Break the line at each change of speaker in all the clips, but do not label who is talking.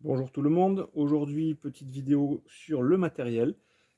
Bonjour tout le monde, aujourd'hui petite vidéo sur le matériel.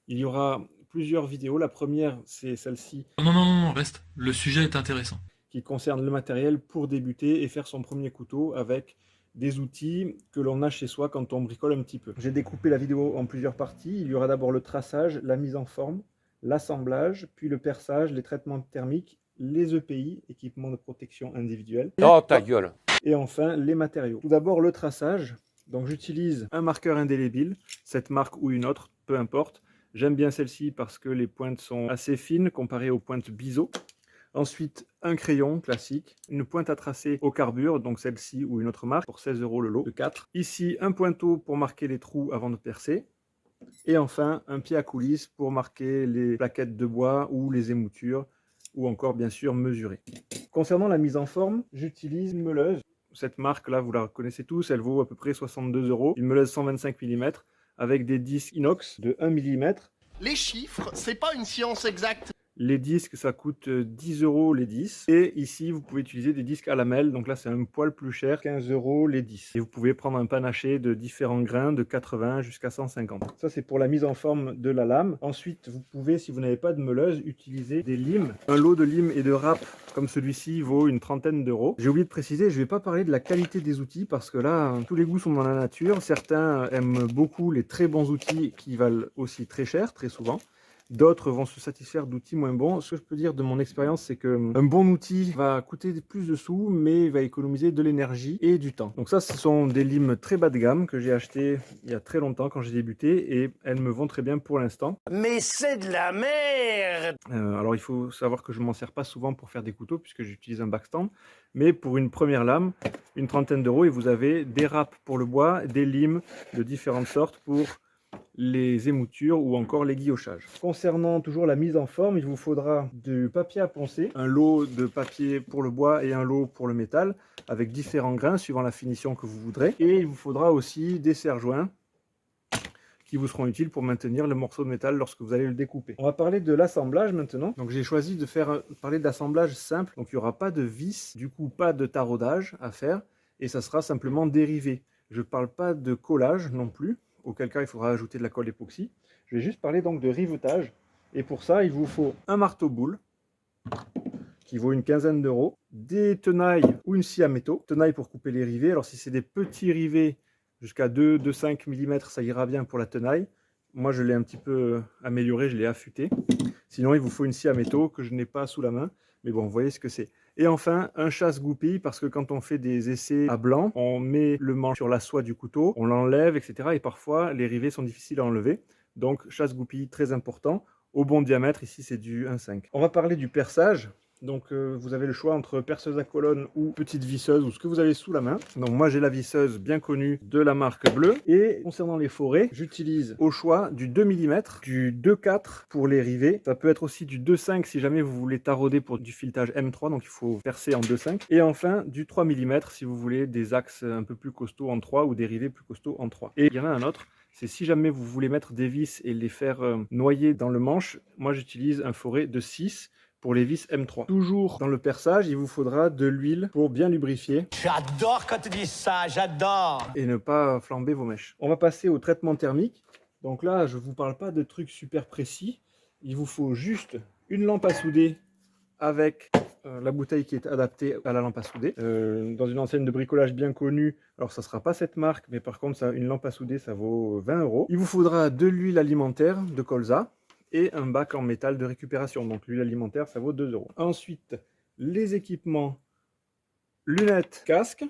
Il y aura plusieurs vidéos, la première c'est celle-ci
Non, non, non, non, reste. Le sujet est intéressant.
qui concerne le matériel pour débuter et faire son premier couteau avec des outils que l'on a chez soi quand on bricole un petit peu. J'ai découpé la vidéo en plusieurs parties, il y aura d'abord le traçage, la mise en forme, l'assemblage, puis le perçage, les traitements thermiques, les EPI, équipements de protection individuelle.
Oh ta gueule!
Et enfin les matériaux. Tout d'abord le traçage. Donc j'utilise un marqueur indélébile, cette marque ou une autre, peu importe. J'aime bien celle-ci parce que les pointes sont assez fines comparées aux pointes biseau. Ensuite, un crayon classique, une pointe à tracer au carbure, donc celle-ci ou une autre marque, pour 16 € le lot de 4. Ici, un pointeau pour marquer les trous avant de percer. Et enfin, un pied à coulisse pour marquer les plaquettes de bois ou les émoutures, ou encore bien sûr mesurer. Concernant la mise en forme, j'utilise une meuleuse. Cette marque-là, vous la reconnaissez tous, elle vaut à peu près 62 €. Une meuleuse 125 mm avec des disques inox de 1 mm.
Les chiffres, c'est pas une science exacte.
Les disques, ça coûte 10 € les 10. Et ici, vous pouvez utiliser des disques à lamelles. Donc là, c'est un poil plus cher, 15 € les 10. Et vous pouvez prendre un panaché de différents grains, de 80 jusqu'à 150. Ça, c'est pour la mise en forme de la lame. Ensuite, vous pouvez, si vous n'avez pas de meuleuse, utiliser des limes. Un lot de limes et de râpes comme celui-ci vaut une trentaine d'euros. J'ai oublié de préciser, je ne vais pas parler de la qualité des outils parce que là, tous les goûts sont dans la nature. Certains aiment beaucoup les très bons outils qui valent aussi très cher, très souvent. D'autres vont se satisfaire d'outils moins bons. Ce que je peux dire de mon expérience, c'est qu'un bon outil va coûter plus de sous, mais il va économiser de l'énergie et du temps. Donc ça, ce sont des limes très bas de gamme que j'ai acheté il y a très longtemps quand j'ai débuté et elles me vont très bien pour l'instant.
Mais c'est de la merde!
Alors il faut savoir que je m'en sers pas souvent pour faire des couteaux puisque j'utilise un backstand, mais pour une première lame, une trentaine d'euros et vous avez des râpes pour le bois, des limes de différentes sortes pour les émoutures ou encore les guillochages. Concernant toujours la mise en forme, il vous faudra du papier à poncer, un lot de papier pour le bois et un lot pour le métal, avec différents grains suivant la finition que vous voudrez. Et il vous faudra aussi des serre-joints qui vous seront utiles pour maintenir le morceau de métal lorsque vous allez le découper. On va parler de l'assemblage maintenant. Donc j'ai choisi de parler d'assemblage simple, donc il n'y aura pas de vis, du coup pas de taraudage à faire, et ça sera simplement dérivé. Je ne parle pas de collage non plus, auquel cas il faudra ajouter de la colle époxy. Je vais juste parler donc de rivetage, et pour ça il vous faut un marteau-boule, qui vaut une quinzaine d'euros, des tenailles ou une scie à métaux, tenailles pour couper les rivets. Alors si c'est des petits rivets, jusqu'à 2-5 mm, ça ira bien pour la tenaille. Moi, je l'ai un petit peu amélioré, je l'ai affûté. Sinon, il vous faut une scie à métaux que je n'ai pas sous la main. Mais bon, vous voyez ce que c'est. Et enfin, un chasse-goupille, parce que quand on fait des essais à blanc, on met le manche sur la soie du couteau, on l'enlève, etc. Et parfois, les rivets sont difficiles à enlever. Donc, chasse-goupille, très important. Au bon diamètre, ici, c'est du 1,5. On va parler du perçage. Donc vous avez le choix entre perceuse à colonne ou petite visseuse ou ce que vous avez sous la main. Donc moi j'ai la visseuse bien connue de la marque Bleu. Et concernant les forets, j'utilise au choix du 2 mm, du 2,4 pour les rivets. Ça peut être aussi du 2,5 si jamais vous voulez tarauder pour du filetage M3, donc il faut percer en 2,5. Et enfin du 3 mm si vous voulez des axes un peu plus costauds en 3 ou des rivets plus costauds en 3. Et il y en a un autre, c'est si jamais vous voulez mettre des vis et les faire noyer dans le manche, moi j'utilise un foret de 6 pour les vis M3. Toujours dans le perçage, il vous faudra de l'huile pour bien lubrifier.
J'adore quand tu dis ça, j'adore!
Et ne pas flamber vos mèches. On va passer au traitement thermique. Donc là, je ne vous parle pas de trucs super précis. Il vous faut juste une lampe à souder avec la bouteille qui est adaptée à la lampe à souder. Dans une enseigne de bricolage bien connue, alors ça ne sera pas cette marque, mais par contre, une lampe à souder, ça vaut 20 €. Il vous faudra de l'huile alimentaire de colza et un bac en métal de récupération. Donc l'huile alimentaire, ça vaut 2 €. Ensuite, les équipements, lunettes, casque.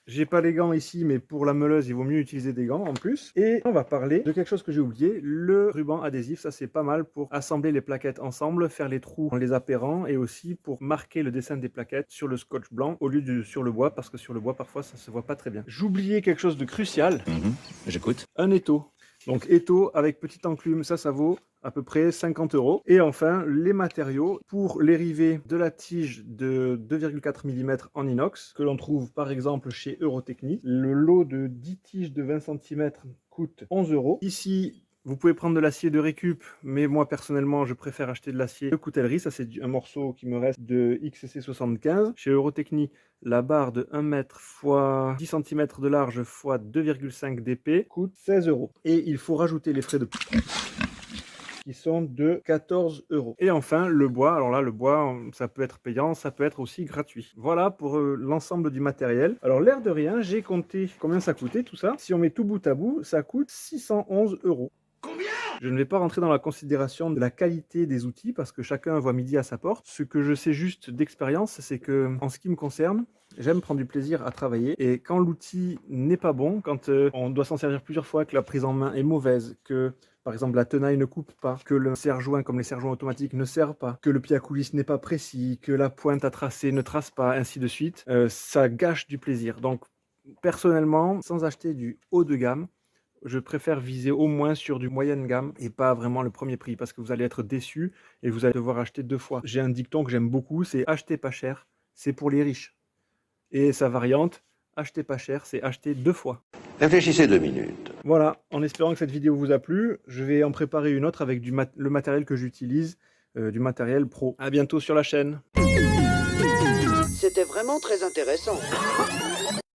J'ai pas les gants ici, mais pour la meuleuse, il vaut mieux utiliser des gants en plus. Et on va parler de quelque chose que j'ai oublié, le ruban adhésif. Ça, c'est pas mal pour assembler les plaquettes ensemble, faire les trous en les appairant et aussi pour marquer le dessin des plaquettes sur le scotch blanc au lieu de sur le bois, parce que sur le bois, parfois, ça se voit pas très bien. J'oubliais quelque chose de crucial.
J'écoute.
Un étau. Donc étau avec petite enclume, ça vaut à peu près 50 €. Et enfin, les matériaux pour les rivets de la tige de 2,4 mm en inox, que l'on trouve par exemple chez Eurotechnique. Le lot de 10 tiges de 20 cm coûte 11 €. Ici, Vous pouvez prendre de l'acier de récup, mais moi personnellement je préfère acheter de l'acier de coutellerie. Ça c'est un morceau qui me reste de XC75. Chez Eurotechnie, la barre de 1 mètre x 10 cm de large x 2,5 dp coûte 16 €. Et il faut rajouter les frais de qui sont de 14 €. Et enfin, le bois. Alors là, le bois, ça peut être payant, ça peut être aussi gratuit. Voilà pour l'ensemble du matériel. Alors, l'air de rien, j'ai compté combien ça coûtait tout ça. Si on met tout bout à bout, ça coûte 611 €. Je ne vais pas rentrer dans la considération de la qualité des outils parce que chacun voit midi à sa porte. Ce que je sais juste d'expérience, c'est que en ce qui me concerne, j'aime prendre du plaisir à travailler et quand l'outil n'est pas bon, quand on doit s'en servir plusieurs fois, que la prise en main est mauvaise, que par exemple la tenaille ne coupe pas, que le serre-joint comme les serre-joints automatiques ne serre pas, que le pied à coulisse n'est pas précis, que la pointe à tracer ne trace pas, ainsi de suite, ça gâche du plaisir. Donc personnellement, sans acheter du haut de gamme, je préfère viser au moins sur du moyenne gamme et pas vraiment le premier prix parce que vous allez être déçu et vous allez devoir acheter 2 fois. J'ai un dicton que j'aime beaucoup, c'est acheter pas cher, c'est pour les riches. Et sa variante, acheter pas cher, c'est acheter 2 fois.
Réfléchissez 2 minutes.
Voilà, en espérant que cette vidéo vous a plu, je vais en préparer une autre avec le matériel que j'utilise, du matériel pro. À bientôt sur la chaîne.
C'était vraiment très intéressant.